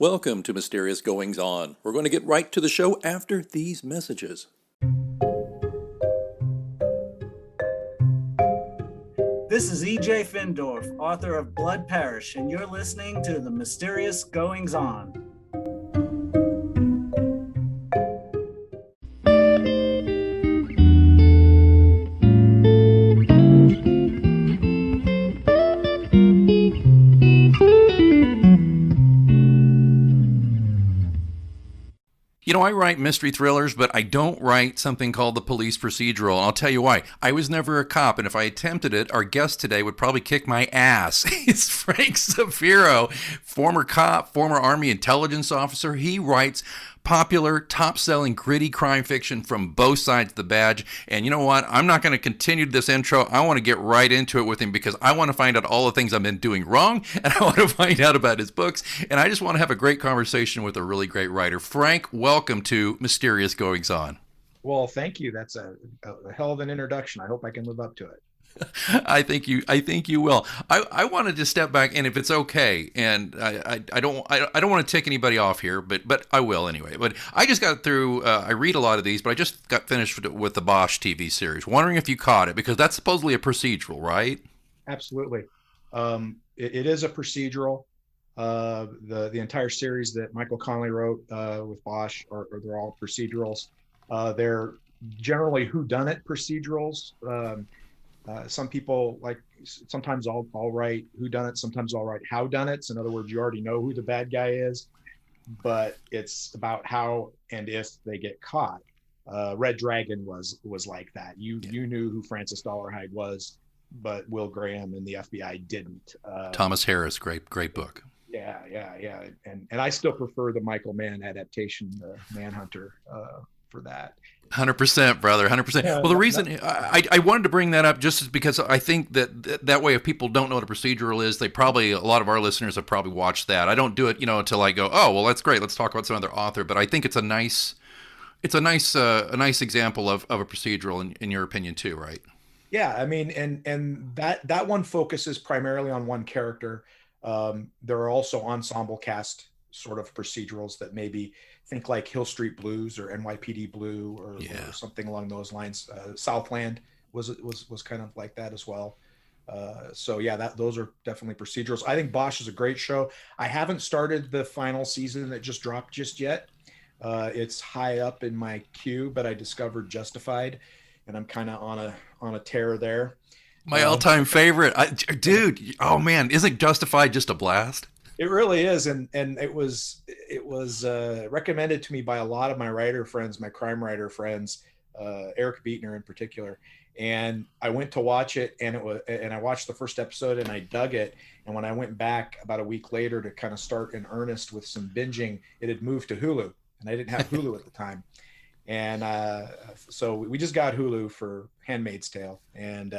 Welcome to Mysterious Goings On. We're going to get right to the show after these messages. This is E.J. Findorf, author of Blood Parish, and you're listening to The Mysterious Goings On. You know, I write mystery thrillers, but I don't write something called the police procedural. And I'll tell you why. I was never a cop, and if I attempted it, our guest today would probably kick my ass. It's Frank Zafiro, former cop, former Army intelligence officer. He writes popular, top-selling, gritty crime fiction from both sides of the badge. And you know what? I'm not going to continue this intro. I want to get right into it with him because I want to find out all the things I've been doing wrong, and I want to find out about his books, and I just want to have a great conversation with a really great writer. Frank, welcome to Mysterious Goings On. Well, thank you. That's a hell of an introduction. I hope I can live up to it. I think you will. I wanted to step back, and if it's okay, and I don't want to tick anybody off here, but I will anyway. But I just got through. I read a lot of these, but I just got finished with the Bosch TV series. Wondering if you caught it, because that's supposedly a procedural, right? Absolutely. It is a procedural. The entire series that Michael Connelly wrote with Bosch, or they're all procedurals. They're generally whodunit procedurals. Some people sometimes I'll write whodunit, sometimes I'll write howdunnits. In other words, you already know who the bad guy is, but it's about how and if they get caught. Red Dragon was like that. You knew who Francis Dollarhide was, but Will Graham and the FBI didn't. Thomas Harris, great book. Yeah. And I still prefer the Michael Mann adaptation, Manhunter, for that. 100%, brother, 100%. Well, the reason I wanted to bring that up just is because I think that way, if people don't know what a procedural is, a lot of our listeners have probably watched that. I don't do it, until I go, oh, well, that's great. Let's talk about some other author. But I think it's a nice example of a procedural in your opinion too, right? Yeah, I mean, and that one focuses primarily on one character. There are also ensemble cast sort of procedurals that maybe think like Hill Street Blues or NYPD Blue or something along those lines. Southland was kind of like that as well. So yeah, those are definitely procedurals. I think Bosch is a great show. I haven't started the final season that just dropped just yet. It's high up in my queue, but I discovered Justified, and I'm kind of on a tear there. My all-time favorite, dude. Oh man, isn't Justified just a blast? It really is, and it was recommended to me by a lot of my writer friends, my crime writer friends, Eric Beatner in particular. And I went to watch it, and I watched the first episode, and I dug it. And when I went back about a week later to kind of start in earnest with some binging, it had moved to Hulu, and I didn't have Hulu at the time. And so we just got Hulu for Handmaid's Tale, and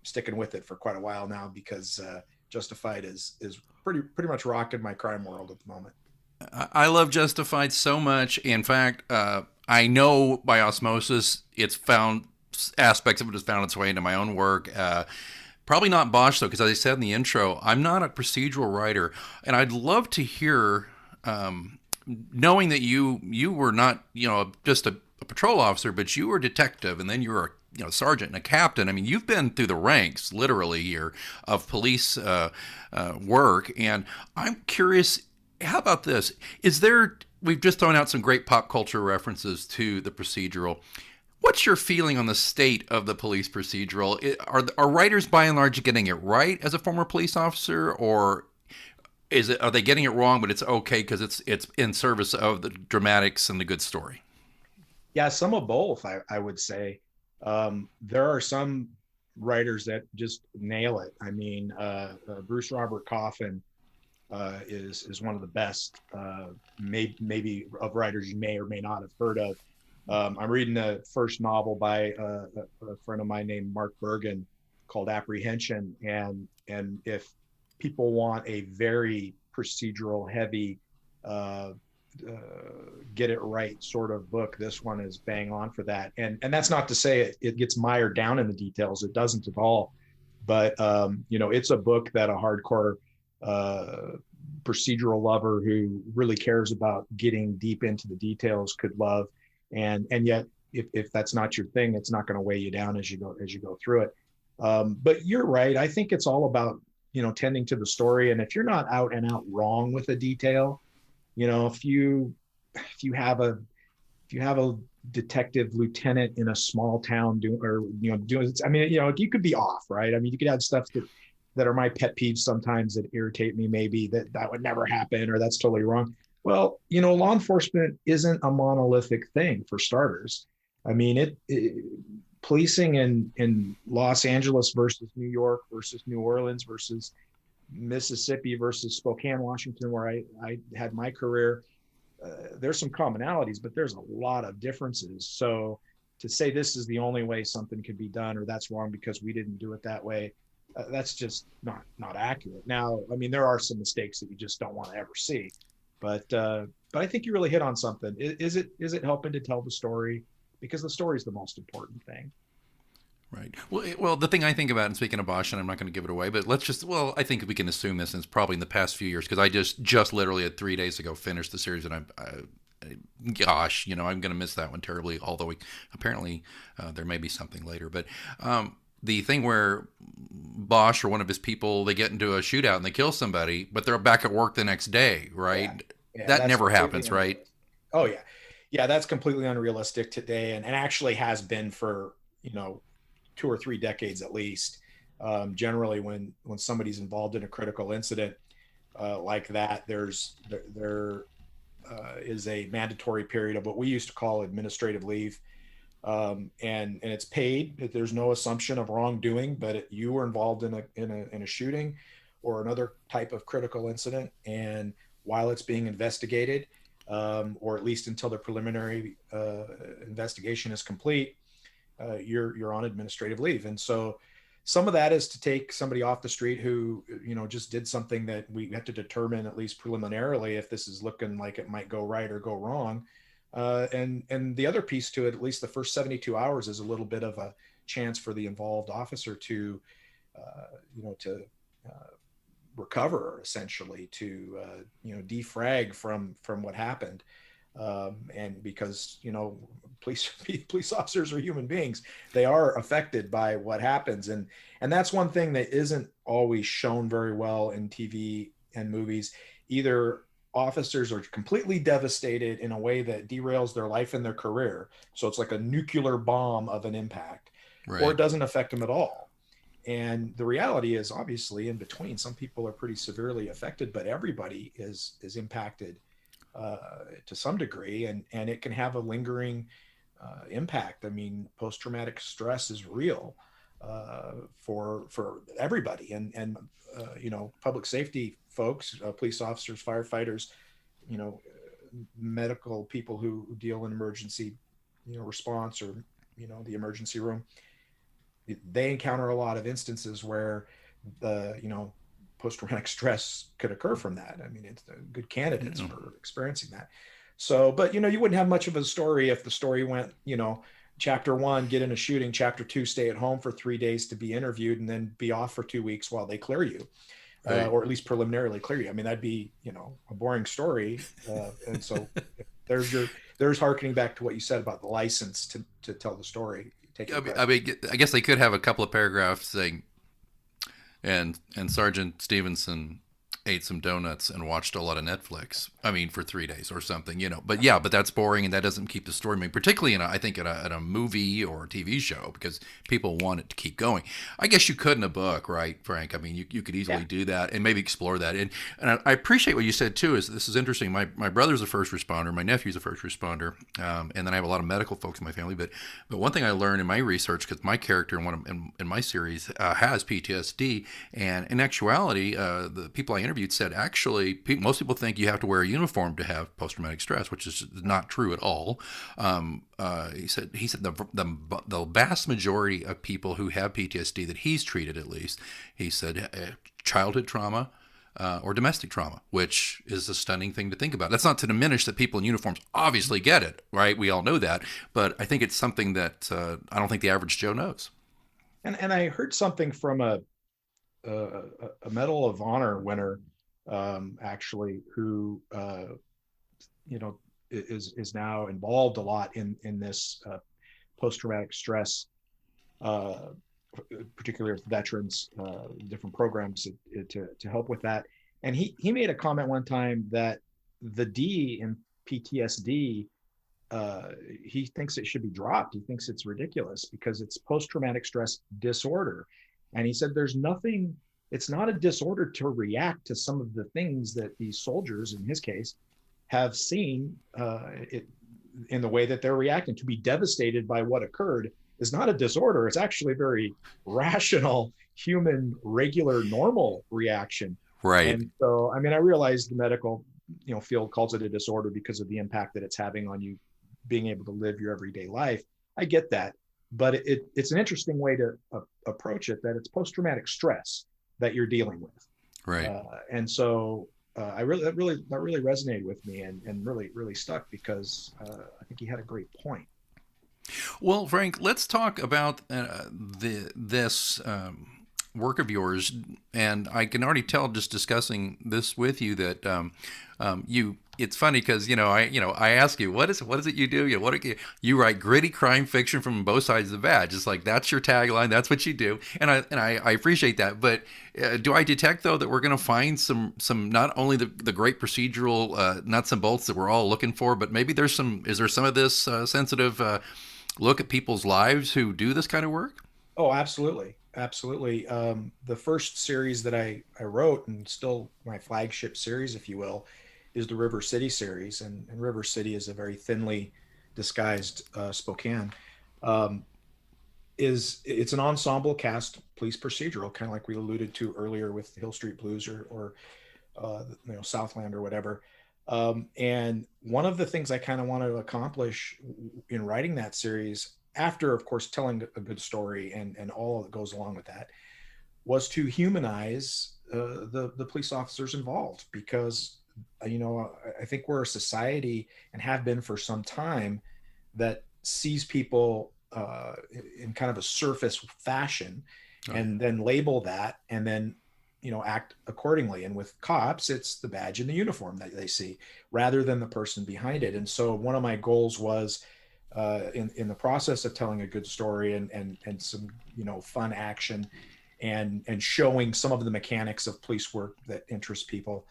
sticking with it for quite a while now because Justified is pretty much rocking my crime world at the moment. I love Justified so much. In fact, I know by osmosis aspects of it has found its way into my own work. Probably not Bosch though, because as I said in the intro, I'm not a procedural writer, and I'd love to hear, knowing that you were not just a patrol officer, but you were a detective, and then you were a sergeant and a captain. I mean, you've been through the ranks literally here of police work, and I'm curious, how about this? We've just thrown out some great pop culture references to the procedural. What's your feeling on the state of the police procedural? Are writers by and large getting it right as a former police officer, or are they getting it wrong, but it's okay because it's in service of the dramatics and the good story? Yeah, some of both, I would say. There are some writers that just nail it. I mean, Bruce Robert Coffin is one of the best, maybe of writers you may or may not have heard of. I'm reading the first novel by a friend of mine named Mark Bergen, called Apprehension. And if people want a very procedural heavy, uh, get it right sort of book, this one is bang on for that. And that's not to say it gets mired down in the details. It doesn't at all. But it's a book that a hardcore procedural lover who really cares about getting deep into the details could love. And yet, if that's not your thing, it's not going to weigh you down as you go through it. But you're right. I think it's all about tending to the story. And if you're not out and out wrong with a detail, if you have a detective lieutenant in a small town doing, you could be off, right? I mean, you could have stuff that are my pet peeves sometimes that irritate me, maybe that would never happen, or that's totally wrong. Well, law enforcement isn't a monolithic thing, for starters. I mean, policing in Los Angeles versus New York versus New Orleans versus Mississippi versus Spokane, Washington, where I had my career, there's some commonalities, but there's a lot of differences. So to say this is the only way something could be done, or that's wrong because we didn't do it that way, that's just not accurate. Now, I mean, there are some mistakes that you just don't want to ever see, but I think you really hit on something. Is it helping to tell the story? Because the story is the most important thing. Right. Well, the thing I think about, and speaking of Bosch, and I'm not going to give it away, but I think we can assume this, and it's probably in the past few years, because I just literally 3 days ago finished the series, and I'm going to miss that one terribly, although apparently there may be something later. But the thing where Bosch or one of his people, they get into a shootout and they kill somebody, but they're back at work the next day, right? Yeah, that never happens, right? Oh, yeah. Yeah, that's completely unrealistic today, and actually has been for, 2 or 3 decades at least. Generally, when somebody's involved in a critical incident like that, there is a mandatory period of what we used to call administrative leave, and it's paid. There's no assumption of wrongdoing, but you were involved in a shooting or another type of critical incident, and while it's being investigated, or at least until the preliminary investigation is complete, you're on administrative leave. And so some of that is to take somebody off the street who, just did something that we have to determine, at least preliminarily, if this is looking like it might go right or go wrong. And the other piece to it, at least the first 72 hours, is a little bit of a chance for the involved officer to recover, essentially, to defrag from what happened. And because police officers are human beings, they are affected by what happens, and that's one thing that isn't always shown very well in TV and movies. Either officers are completely devastated in a way that derails their life and their career, so it's like a nuclear bomb of an impact, right, or it doesn't affect them at all. And the reality is, obviously, in between, some people are pretty severely affected, but everybody is impacted to some degree, and it can have a lingering impact. I mean, post-traumatic stress is real for everybody, and public safety folks, police officers, firefighters, medical people who deal in emergency response, or the emergency room. They encounter a lot of instances where post-traumatic stress could occur from that. I mean, it's good candidates for experiencing that. So, but you wouldn't have much of a story if the story went, chapter 1, get in a shooting, chapter 2, stay at home for 3 days to be interviewed, and then be off for 2 weeks while they clear you, right, or at least preliminarily clear you. I mean, that'd be, a boring story. And so there's harkening back to what you said about the license to tell the story. I guess they could have a couple of paragraphs saying, and Sergeant Stevenson ate some donuts and watched a lot of Netflix. I mean, for 3 days or something, But yeah, but that's boring, and that doesn't keep the story moving, particularly in a movie or a TV show, because people want it to keep going. I guess you could in a book, right, Frank? I mean, you could easily do that and maybe explore that. And I appreciate what you said too. This is interesting. My brother's a first responder. My nephew's a first responder, and then I have a lot of medical folks in my family. But one thing I learned in my research, because my character in my series has PTSD, and in actuality, the people I interviewed interviewed said, actually, most people think you have to wear a uniform to have post-traumatic stress, which is not true at all. He said the vast majority of people who have PTSD that he's treated, at least, he said, childhood trauma, or domestic trauma, which is a stunning thing to think about. That's not to diminish that people in uniforms obviously get it, right? We all know that, but I think it's something that I don't think the average Joe knows. And I heard something from a Medal of Honor winner, actually, who is now involved a lot in this post-traumatic stress, particularly with veterans, different programs to help with that. And he made a comment one time that the D in PTSD, he thinks it should be dropped. He thinks it's ridiculous because it's post-traumatic stress disorder. And he said there's nothing, it's not a disorder to react to some of the things that these soldiers, in his case, have seen in the way that they're reacting. To be devastated by what occurred is not a disorder. It's actually a very rational, human, regular, normal reaction. Right. And so, I mean, I realize the medical field calls it a disorder because of the impact that it's having on you being able to live your everyday life. I get that. But it's an interesting way to approach it, that it's post-traumatic stress that you're dealing with. Right. And so that really resonated with me and really stuck because I think he had a great point. Well, Frank, let's talk about this work of yours. And I can already tell just discussing this with you that it's funny because I ask you what is it you do? You write gritty crime fiction from both sides of the badge. It's like that's your tagline. That's what you do, and I appreciate that. But do I detect though that we're going to find some not only the great procedural nuts and bolts that we're all looking for, but maybe is there some of this sensitive look at people's lives who do this kind of work? Oh, absolutely. Absolutely. The first series that I wrote, and still my flagship series, if you will, is the River City series. And River City is a very thinly disguised Spokane. It's an ensemble cast police procedural, kind of like we alluded to earlier with Hill Street Blues or Southland or whatever. And one of the things I kind of wanted to accomplish in writing that series, after, of course, telling a good story and all that goes along with that, was to humanize the police officers involved. Because, I think we're a society, and have been for some time, that sees people in kind of a surface fashion, and then label that, and then act accordingly. And with cops, it's the badge and the uniform that they see rather than the person behind it. And so one of my goals was, in the process of telling a good story and some fun action and showing some of the mechanics of police work that interest people,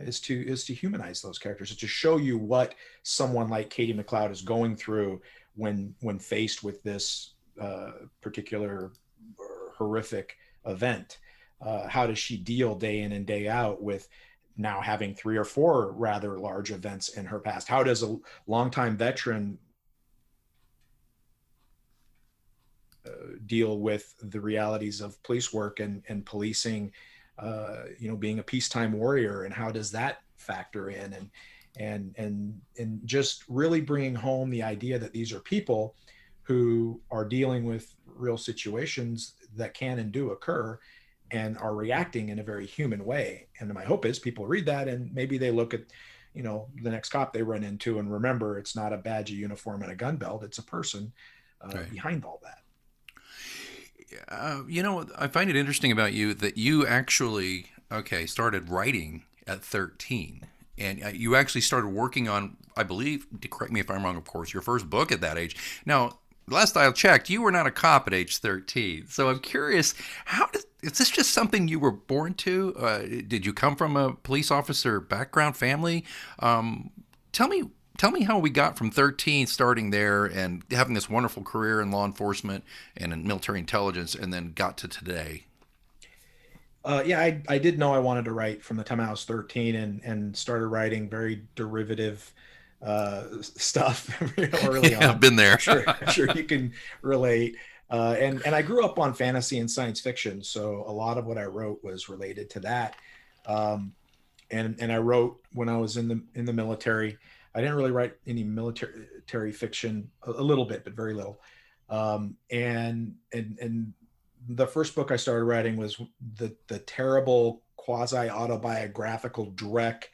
is to humanize those characters, to show you what someone like Katie McLeod is going through when faced with this particular horrific event. How does she deal day in and day out with now having 3 or 4 rather large events in her past? How does a longtime veteran deal with the realities of police work and policing, being a peacetime warrior, and how does that factor in? And just really bringing home the idea that these are people who are dealing with real situations that can and do occur, and are reacting in a very human way. And my hope is people read that and maybe they look at, the next cop they run into and remember it's not a badge, a uniform, and a gun belt. It's a person behind all that. I find it interesting about you that you actually, started writing at 13. And you actually started working on, I believe, correct me if I'm wrong, of course, your first book at that age. Now, last I checked, you were not a cop at age 13. So I'm curious, is this just something you were born to? Did you come from a police officer background family? Tell me how we got from 13 starting there and having this wonderful career in law enforcement and in military intelligence, and then got to today. I did know I wanted to write from the time I was 13 and started writing very derivative stuff early on. I've been there. I'm sure you can relate. And I grew up on fantasy and science fiction, so a lot of what I wrote was related to that. And I wrote when I was in the military. I didn't really write any military fiction, a little bit, but very little. And the first book I started writing was the terrible quasi autobiographical dreck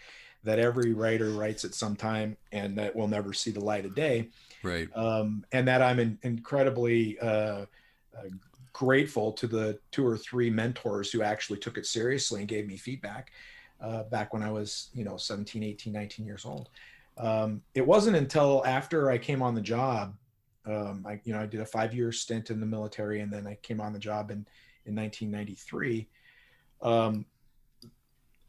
that every writer writes at some time and that will never see the light of day. Right. And that I'm incredibly grateful to the 2 or 3 mentors who actually took it seriously and gave me feedback back when I was, 17, 18, 19 years old. It wasn't until after I came on the job, I did a 5-year stint in the military, and then I came on the job in 1993,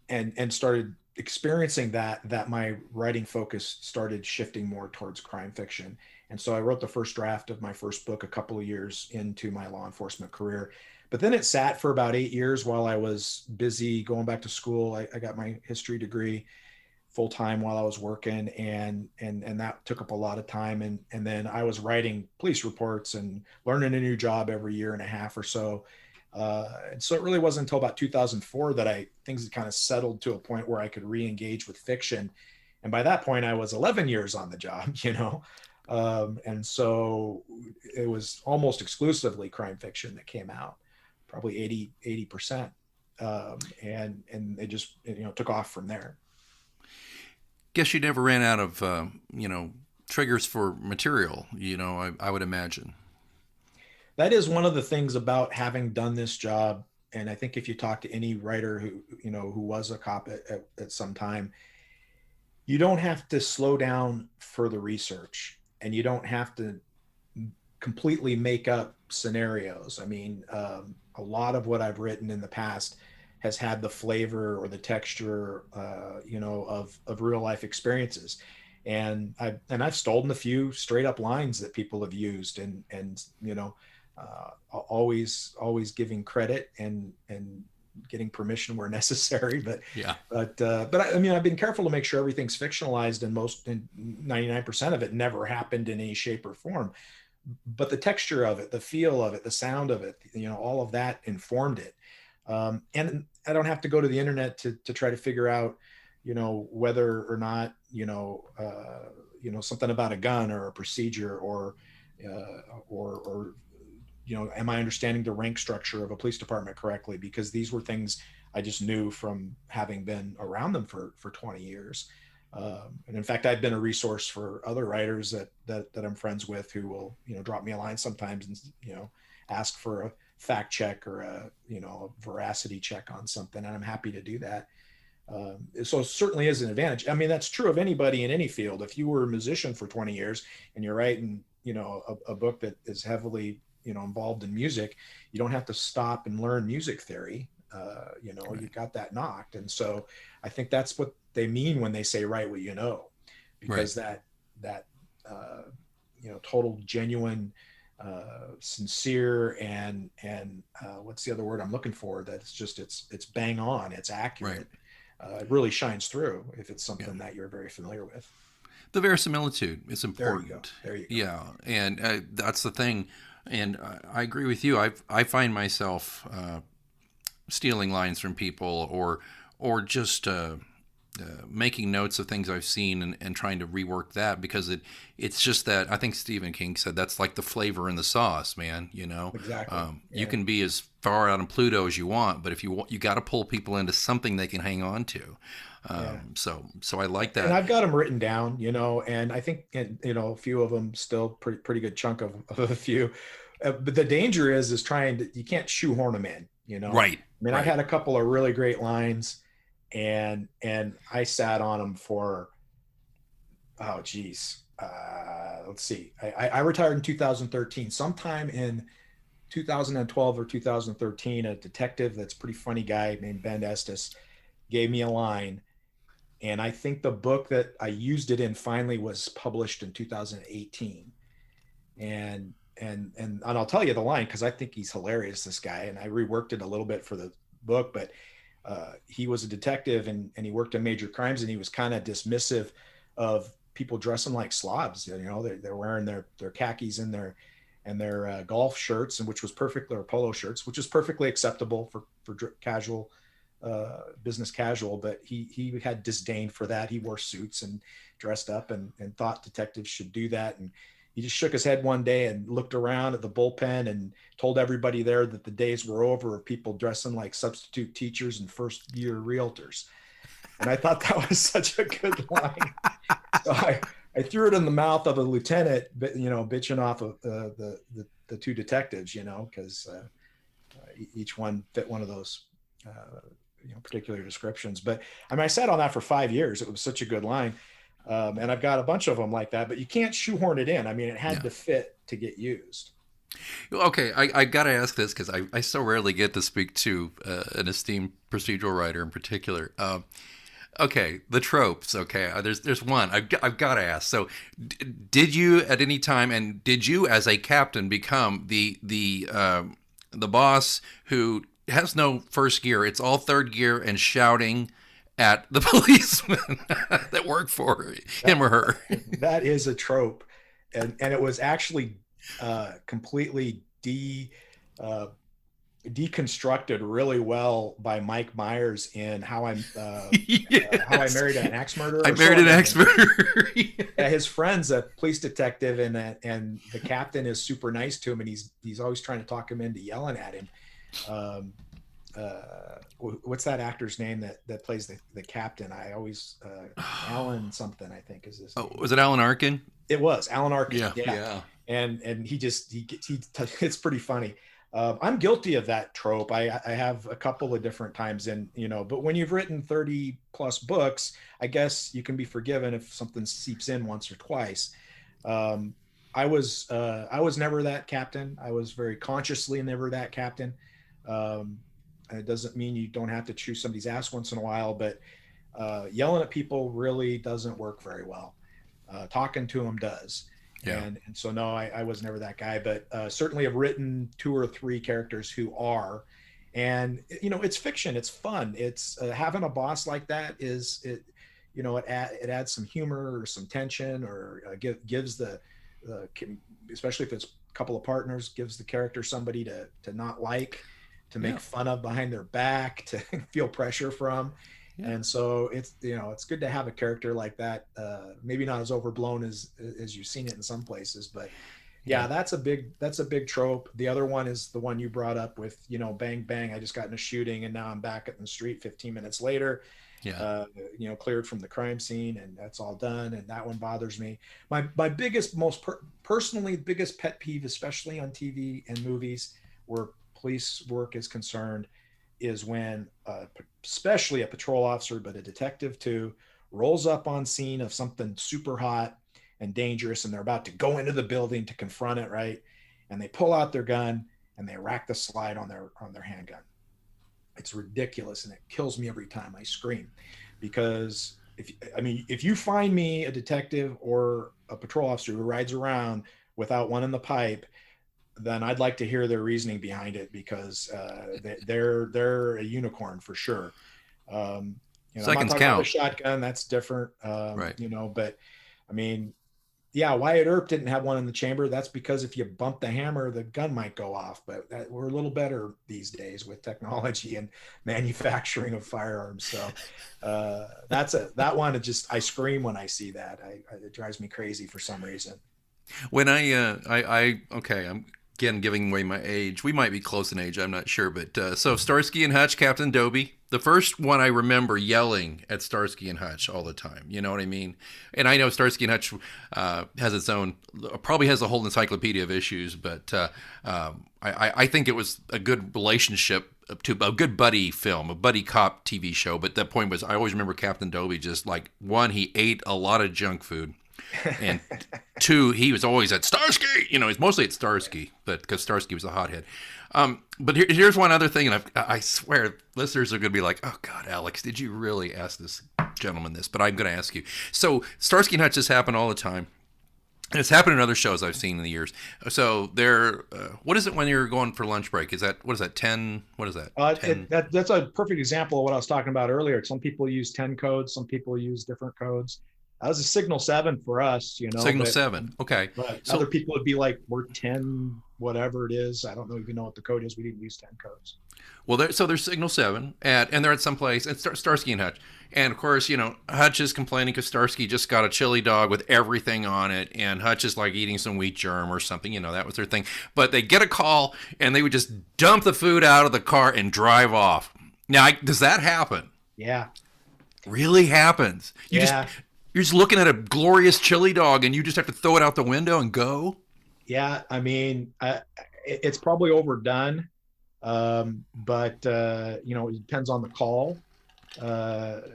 and started experiencing that my writing focus started shifting more towards crime fiction. And so I wrote the first draft of my first book a couple of years into my law enforcement career. But then it sat for about 8 years while I was busy going back to school. I got my history degree full time while I was working, and that took up a lot of time. And then I was writing police reports and learning a new job every year and a half or so. And so it really wasn't until about 2004 that things had kind of settled to a point where I could re-engage with fiction. And by that point, I was 11 years on the job, and so it was almost exclusively crime fiction that came out, probably 80%. And it just, took off from there. Guess you never ran out of, triggers for material, I would imagine. That is one of the things about having done this job. And I think if you talk to any writer who was a cop at some time, you don't have to slow down for the research, and you don't have to completely make up scenarios. I mean, a lot of what I've written in the past has had the flavor or the texture, of real life experiences. And I've stolen a few straight up lines that people have used, and always giving credit and getting permission where necessary. But I mean, I've been careful to make sure everything's fictionalized, and 99% of it never happened in any shape or form. But the texture of it, the feel of it, the sound of it, all of that informed it. And I don't have to go to the internet to try to figure out, whether or not, something about a gun or a procedure or am I understanding the rank structure of a police department correctly? Because these were things I just knew from having been around them for 20 years. And in fact, I've been a resource for other writers that I'm friends with who will, drop me a line sometimes and, ask for a fact check or a veracity check on something. And I'm happy to do that. So it certainly is an advantage. I mean, that's true of anybody in any field. If you were a musician for 20 years and you're writing, a book that is heavily, involved in music, you don't have to stop and learn music theory. Right. You got that knocked. And so I think that's what they mean when they say, write what you know, because right. that total genuine, sincere and what's the other word I'm looking for? That's just, it's bang on, it's accurate. Right. It really shines through if it's something that you're very familiar with. The verisimilitude is important. There you go. Yeah. And that's the thing. And I agree with you. I find myself stealing lines from people or just making notes of things I've seen and trying to rework that, because it's just that, I think Stephen King said, that's like the flavor in the sauce, man. Exactly. You can be as far out in Pluto as you want, but if you got to pull people into something they can hang on to. So I like that. And I've got them written down, and I think, a few of them still pretty good chunk of a few, but the danger is you can't shoehorn them in, Right. I mean, right. I had a couple of really great lines and I sat on them for, let's see. I retired in 2013, sometime in 2012 or 2013, a detective that's a pretty funny guy named Ben Estes gave me a line. And I think the book that I used it in finally was published in 2018. And I'll tell you the line, because I think he's hilarious, this guy. And I reworked it a little bit for the book, but he was a detective and he worked in major crimes, and he was kind of dismissive of people dressing like slobs. They're wearing their khakis and their golf shirts, and which was perfectly, or polo shirts, which is perfectly acceptable for casual business casual, but he had disdain for that. He wore suits and dressed up and thought detectives should do that. And he just shook his head one day and looked around at the bullpen and told everybody there that the days were over of people dressing like substitute teachers and first year realtors. And I thought that was such a good line. So I threw it in the mouth of a lieutenant, bitching off of the two detectives, because each one fit one of those particular descriptions. But I mean, I sat on that for 5 years. It was such a good line. And I've got a bunch of them like that, but you can't shoehorn it in. I mean, it had to fit to get used. Okay, I got to ask this because I so rarely get to speak to an esteemed procedural writer in particular. Okay, the tropes. Okay, there's one I've got to ask. So, did you at any time, and did you as a captain become the boss who has no first gear? It's all third gear and shouting at the policemen that work for him or her. That is a trope, and it was actually completely deconstructed really well by Mike Myers in How I Married an Axe Murderer. I Married an Axe Murderer. Yeah, his friend's a police detective, and the captain is super nice to him, and he's always trying to talk him into yelling at him. What's that actor's name that plays the captain? I always Alan something, I think is his name. Was it Alan Arkin? It was Alan Arkin. Yeah. And he it's pretty funny. I'm guilty of that trope. I have a couple of different times but when you've written 30 plus books, I guess you can be forgiven if something seeps in once or twice. I was never that captain. I was very consciously never that captain. And it doesn't mean you don't have to chew somebody's ass once in a while, but yelling at people really doesn't work very well. Talking to them does. Yeah. And so, no, I was never that guy, but certainly have written 2 or 3 characters who are, and, it's fiction. It's fun. It's having a boss like that it adds some humor or some tension, or gives the especially if it's a couple of partners, gives the character somebody to not like, to make fun of behind their back, to feel pressure from. Yeah. And so it's good to have a character like that. Maybe not as overblown as you've seen it in some places, but that's a big trope. The other one is the one you brought up with, bang, bang, I just got in a shooting and now I'm back at the street 15 minutes later, cleared from the crime scene, and that's all done. And that one bothers me. My biggest, most personally biggest pet peeve, especially on TV and movies where police work is concerned, is when especially a patrol officer, but a detective too, rolls up on scene of something super hot and dangerous, and they're about to go into the building to confront it, right? And they pull out their gun and they rack the slide on their handgun. It's ridiculous, and it kills me every time. I scream, because if you find me a detective or a patrol officer who rides around without one in the pipe, then I'd like to hear their reasoning behind it, because they're a unicorn for sure. Seconds count. A shotgun, that's different, right? But I mean, Wyatt Earp didn't have one in the chamber. That's because if you bump the hammer, the gun might go off. But we're a little better these days with technology and manufacturing of firearms. So that one. I scream when I see that. It drives me crazy for some reason. When I'm again giving away my age. We might be close in age, I'm not sure. But so Starsky and Hutch, Captain Dobie. The first one I remember yelling at Starsky and Hutch all the time. You know what I mean? And I know Starsky and Hutch has its own, probably has a whole encyclopedia of issues. But I think it was a good relationship to a good buddy film, a buddy cop TV show. But the point was, I always remember Captain Dobie just like, one, he ate a lot of junk food. And 2, he was always at Starsky. He's mostly at Starsky, but because Starsky was a hothead. But here's one other thing, and I swear listeners are going to be like, "Oh God, Alex, did you really ask this gentleman this?" But I'm going to ask you. So Starsky and Hutch just happen all the time. And it's happened in other shows I've seen in the years. So what is it when you're going for lunch break? What is that, 10? What is that? 10? That's a perfect example of what I was talking about earlier. Some people use 10 codes. Some people use different codes. That was a Signal 7 for us, Signal 7, okay. But so other people would be like, we're 10 whatever it is. I don't even know what the code is. We didn't use 10 codes. Well, so there's Signal 7, and they're at some place, and Starsky and Hutch. And, of course, Hutch is complaining because Starsky just got a chili dog with everything on it, and Hutch is like eating some wheat germ or something. That was their thing. But they get a call, and they would just dump the food out of the car and drive off. Now, does that happen? Yeah. Really happens. You're just looking at a glorious chili dog, and you just have to throw it out the window and go? Yeah, I mean, it's probably overdone. But it depends on the call.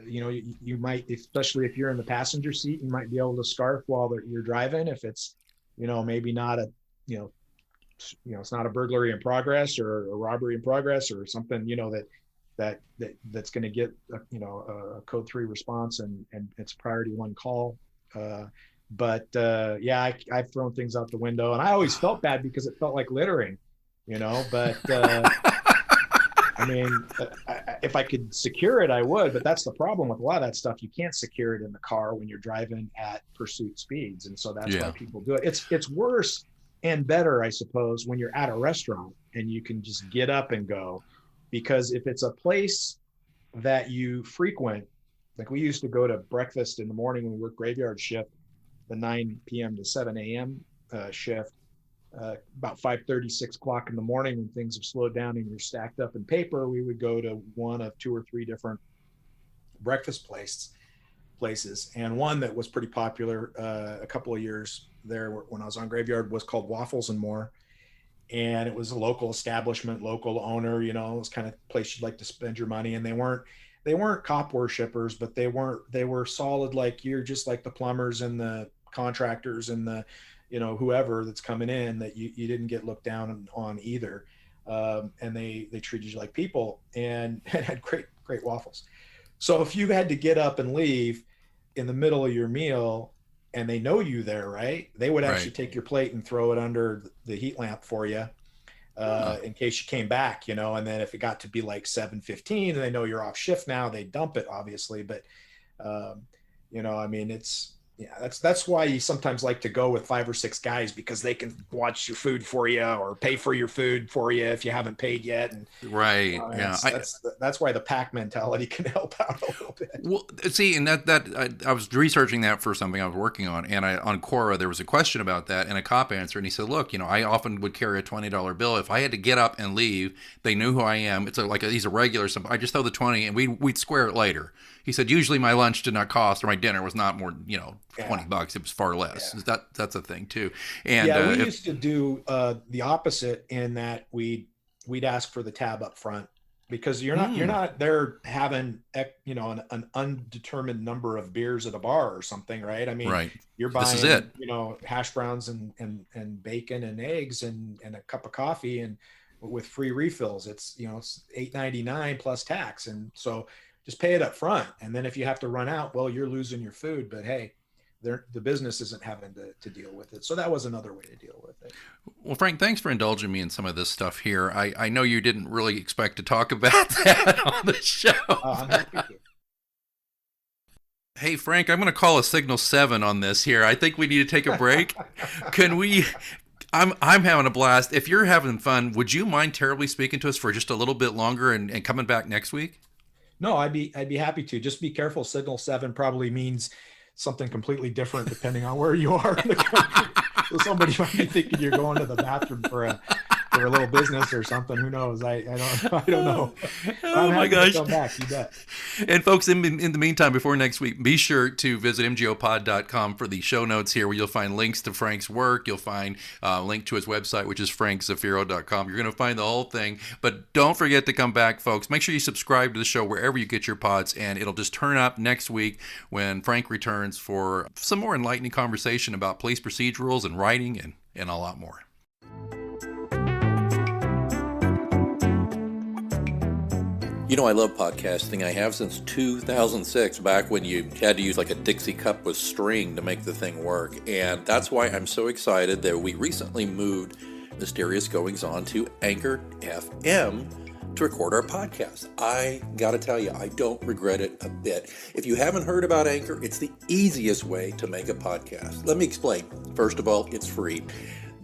You might, especially if you're in the passenger seat, you might be able to scarf while you're driving. If it's, maybe not it's not a burglary in progress or a robbery in progress or something, that's going to get, a code 3 response and it's priority 1 call. I've thrown things out the window, and I always felt bad because it felt like littering. But I mean, if I could secure it, I would, but that's the problem with a lot of that stuff. You can't secure it in the car when you're driving at pursuit speeds. And so that's why people do it. It's worse and better, I suppose, when you're at a restaurant and you can just get up and go, because if it's a place that you frequent, like we used to go to breakfast in the morning when we worked graveyard shift, the 9 p.m. to 7 a.m. Shift. About 5:30, 6 o'clock in the morning, when things have slowed down and you're stacked up in paper, we would go to one of 2 or 3 different breakfast places. And one that was pretty popular a couple of years there when I was on graveyard was called Waffles and More. And it was a local establishment, local owner, it was kind of place you'd like to spend your money. And they weren't cop worshippers, but they were solid, like you're just like the plumbers and the contractors and the whoever that's coming in, that you didn't get looked down on either. And they treated you like people and had great waffles. So if you had to get up and leave in the middle of your meal and they know you there, right, they would actually take your plate and throw it under the heat lamp for you in case you came back, and then if it got to be like 7:15 and they know you're off shift now, they dump it, obviously. But I mean, that's why you sometimes like to go with 5 or 6 guys, because they can watch your food for you or pay for your food for you if you haven't paid yet. And that's why the pack mentality can help out a little bit. Well, see, and I was researching that for something I was working on, and on Quora there was a question about that, and a cop answered, and he said, "Look, I often would carry a $20 bill. If I had to get up and leave, they knew who I am. It's he's a regular. So I just throw the 20, and we'd square it later." He said, "Usually my lunch did not cost, or my dinner was not more, $20. It was far less." Yeah. That's a thing too. And we used to do the opposite, in that we'd ask for the tab up front, because you're not there having an undetermined number of beers at a bar or something, right? I mean, you're buying this is it. Hash browns and bacon and eggs and a cup of coffee, and with free refills. It's it's $8.99 plus tax, and so just pay it up front. And then if you have to run out, well, you're losing your food, but hey, the business isn't having to deal with it. So that was another way to deal with it. Well, Frank, thanks for indulging me in some of this stuff here. I know you didn't really expect to talk about that on the show. I'm happy to. Hey, Frank, I'm going to call a Signal 7 on this here. I think we need to take a break. Can we... I'm having a blast. If you're having fun, would you mind terribly speaking to us for just a little bit longer and coming back next week? No, I'd be happy to. Just be careful. Signal 7 probably means something completely different depending on where you are in the country. So somebody might be thinking you're going to the bathroom for a little business or something. Who knows? I don't know. Oh my gosh! Come back, you bet. And folks, in the meantime, before next week, be sure to visit mgopod.com for the show notes here, where you'll find links to Frank's work. You'll find a link to his website, which is frankzafiro.com. You're going to find the whole thing. But don't forget to come back, folks. Make sure you subscribe to the show wherever you get your pods, and it'll just turn up next week when Frank returns for some more enlightening conversation about police procedurals and writing and a lot more. I love podcasting. I have since 2006, back when you had to use like a Dixie cup with string to make the thing work. And that's why I'm so excited that we recently moved Mysterious Goings On to Anchor FM to record our podcast. I gotta tell you, I don't regret it a bit. If you haven't heard about Anchor, it's the easiest way to make a podcast. Let me explain. First of all, it's free.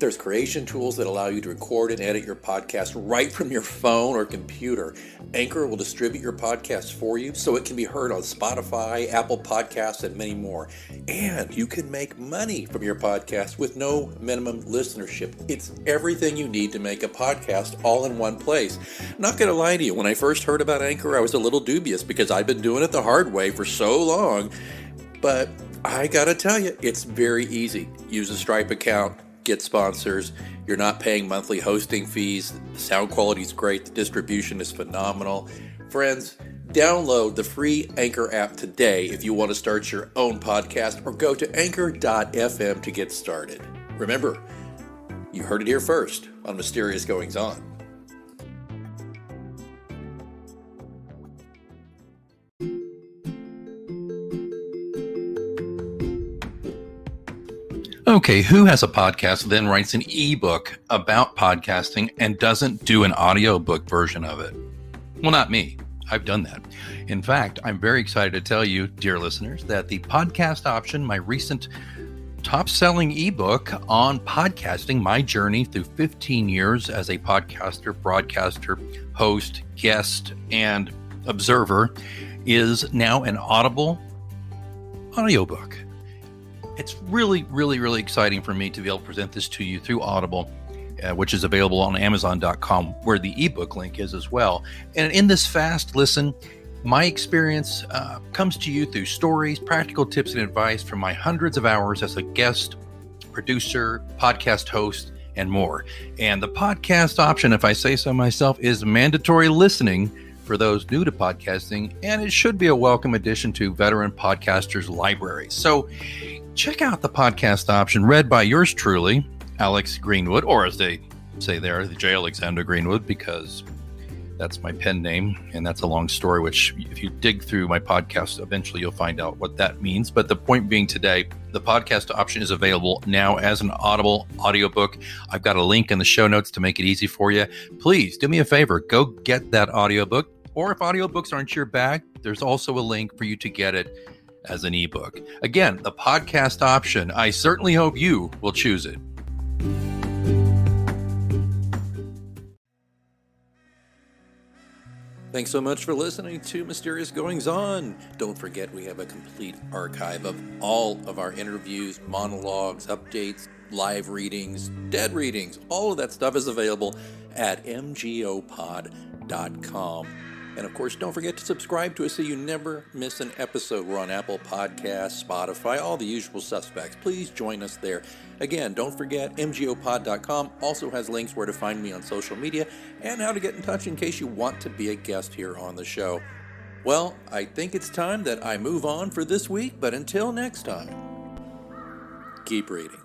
There's creation tools that allow you to record and edit your podcast right from your phone or computer. Anchor will distribute your podcast for you so it can be heard on Spotify, Apple Podcasts, and many more. And you can make money from your podcast with no minimum listenership. It's everything you need to make a podcast all in one place. Not going to lie to you, when I first heard about Anchor, I was a little dubious because I've been doing it the hard way for so long. But I gotta tell you, it's very easy. Use a Stripe account, get sponsors. You're not paying monthly hosting fees. The sound quality is great. The distribution is phenomenal. Friends, download the free Anchor app today if you want to start your own podcast, or go to anchor.fm to get started. Remember, you heard it here first on Mysterious Goings On. Okay, who has a podcast, then writes an ebook about podcasting and doesn't do an audiobook version of it? Well, not me. I've done that. In fact, I'm very excited to tell you, dear listeners, that the podcast option, my recent top-selling ebook on podcasting, my journey through 15 years as a podcaster, broadcaster, host, guest, and observer, is now an Audible audiobook. It's really, really, really exciting for me to be able to present this to you through Audible, which is available on Amazon.com, where the ebook link is as well. And in this fast listen, my experience comes to you through stories, practical tips, and advice from my hundreds of hours as a guest, producer, podcast host, and more. And the podcast option, if I say so myself, is mandatory listening for those new to podcasting, and it should be a welcome addition to veteran podcasters' library. So check out the podcast option, read by yours truly, Alex Greenwood, or as they say there, the J. Alexander Greenwood, because that's my pen name, and that's a long story, which if you dig through my podcast, eventually you'll find out what that means. But the point being today, the podcast option is available now as an Audible audiobook. I've got a link in the show notes to make it easy for you. Please do me a favor, go get that audiobook, or if audiobooks aren't your bag, there's also a link for you to get it as an ebook. Again, the podcast option. I certainly hope you will choose it. Thanks so much for listening to Mysterious Goings On. Don't forget, we have a complete archive of all of our interviews, monologues, updates, live readings, dead readings. All of that stuff is available at mgopod.com. And of course, don't forget to subscribe to us so you never miss an episode. We're on Apple Podcasts, Spotify, all the usual suspects. Please join us there. Again, don't forget, mgopod.com also has links where to find me on social media and how to get in touch in case you want to be a guest here on the show. Well, I think it's time that I move on for this week, but until next time, keep reading.